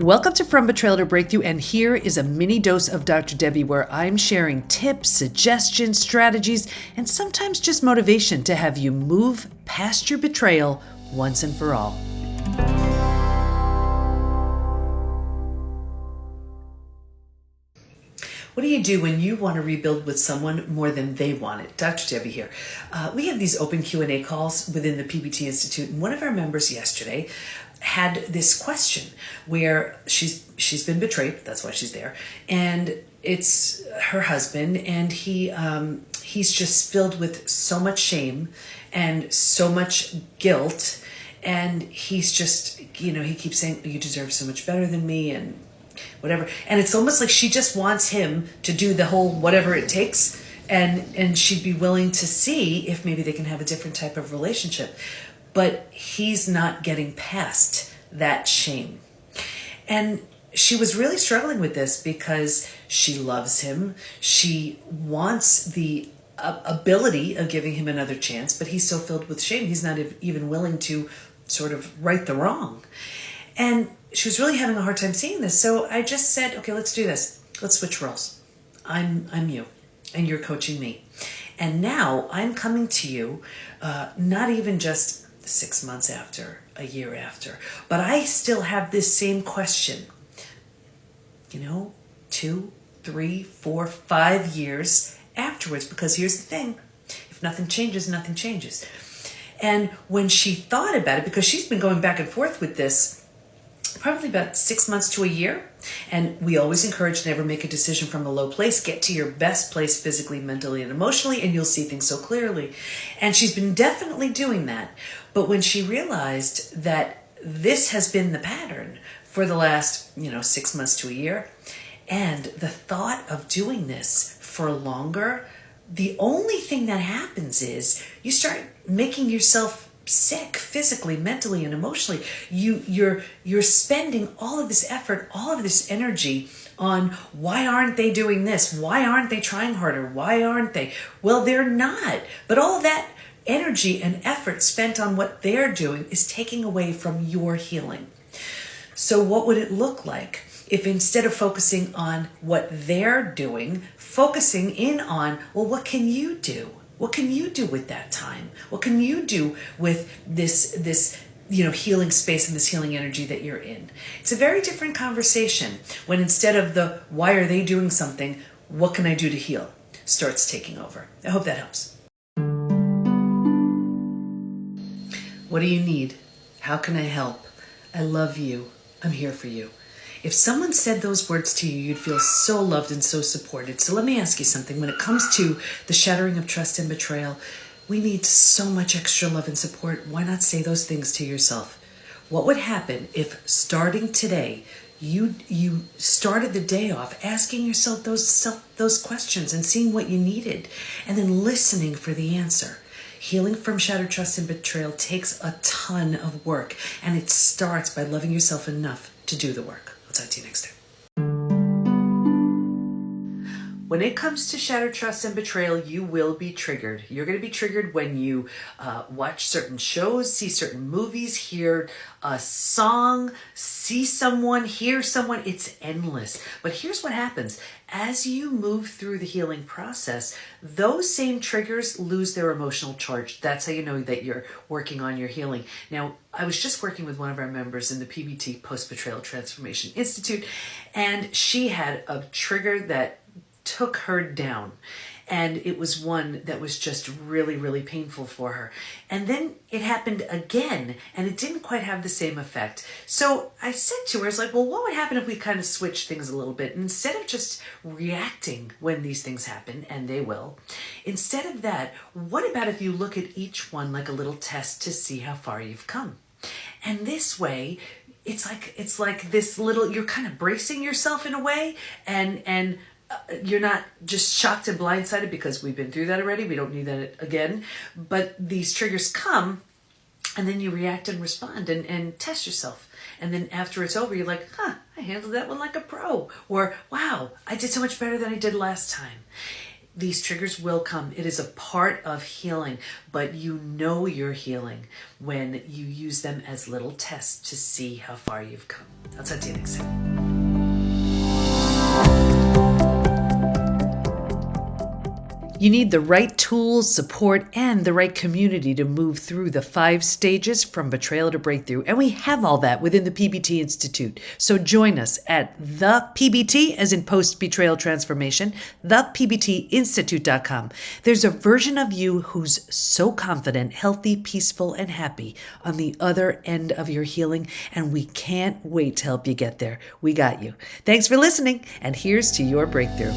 Welcome to From Betrayal to Breakthrough, and here is a mini dose of Dr. Debi where I'm sharing tips, suggestions, strategies, and sometimes just motivation to have you move past your betrayal once and for all. What do you do when you want to rebuild with someone more than they want it? Dr. Debi here. We have these open Q&A calls within the PBT Institute, and one of our members yesterday had this question where she's been betrayed. That's why she's there, and it's her husband, and he's just filled with so much shame and so much guilt, and he's just he keeps saying, "You deserve so much better than me," and whatever. And it's almost like she just wants him to do the whole whatever it takes, and she'd be willing to see if maybe they can have a different type of relationship. But he's not getting past that shame. And she was really struggling with this because she loves him. She wants the ability of giving him another chance, but he's so filled with shame, he's not even willing to sort of right the wrong. And she was really having a hard time seeing this. So I just said, okay, let's do this. Let's switch roles. I'm you, and you're coaching me. And now I'm coming to you, not even just 6 months after, a year after, but I still have this same question, 2, 3, 4, 5 years afterwards, because here's the thing, if nothing changes, nothing changes. And when she thought about it, because she's been going back and forth with this probably about 6 months to a year. And we always encourage never make a decision from a low place. Get to your best place physically, mentally, and emotionally, and you'll see things so clearly. And she's been definitely doing that. But when she realized that this has been the pattern for the last, 6 months to a year, and the thought of doing this for longer, the only thing that happens is you start making yourself sick physically, mentally, and emotionally. You're spending all of this effort, all of this energy on why aren't they doing this? Why aren't they trying harder? Why aren't they? Well, they're not. But all of that energy and effort spent on what they're doing is taking away from your healing. So what would it look like if instead of focusing on what they're doing, focusing in on, well, what can you do? What can you do with that time? What can you do with this healing space and this healing energy that you're in? It's a very different conversation when instead of the why are they doing something, what can I do to heal, starts taking over. I hope that helps. What do you need? How can I help? I love you. I'm here for you. If someone said those words to you, you'd feel so loved and so supported. So let me ask you something. When it comes to the shattering of trust and betrayal, we need so much extra love and support. Why not say those things to yourself? What would happen if starting today, you started the day off asking yourself those questions and seeing what you needed and then listening for the answer? Healing from shattered trust and betrayal takes a ton of work, and it starts by loving yourself enough to do the work. I'll talk to you next time. When it comes to shattered trust and betrayal, you will be triggered. You're going to be triggered when you watch certain shows, see certain movies, hear a song, see someone, hear someone. It's endless. But here's what happens. As you move through the healing process, those same triggers lose their emotional charge. That's how you know that you're working on your healing. Now, I was just working with one of our members in the PBT Post-Betrayal Transformation Institute, and she had a trigger that took her down. And it was one that was just really, really painful for her. And then it happened again, and it didn't quite have the same effect. So I said to her, I was like, well, what would happen if we kind of switch things a little bit? And instead of just reacting when these things happen, and they will, instead of that, what about if you look at each one like a little test to see how far you've come? And this way, it's like this little, you're kind of bracing yourself in a way, and you're not just shocked and blindsided because we've been through that already. We don't need that again. But these triggers come, and then you react and respond and test yourself. And then after it's over, you're like, I handled that one like a pro. Or, wow, I did so much better than I did last time. These triggers will come. It is a part of healing, but you know you're healing when you use them as little tests to see how far you've come. I'll talk to you next time. You need the right tools, support, and the right community to move through the 5 stages from betrayal to breakthrough. And we have all that within the PBT Institute. So join us at the PBT, as in post-betrayal transformation, thepbtinstitute.com. There's a version of you who's so confident, healthy, peaceful, and happy on the other end of your healing. And we can't wait to help you get there. We got you. Thanks for listening. And here's to your breakthrough.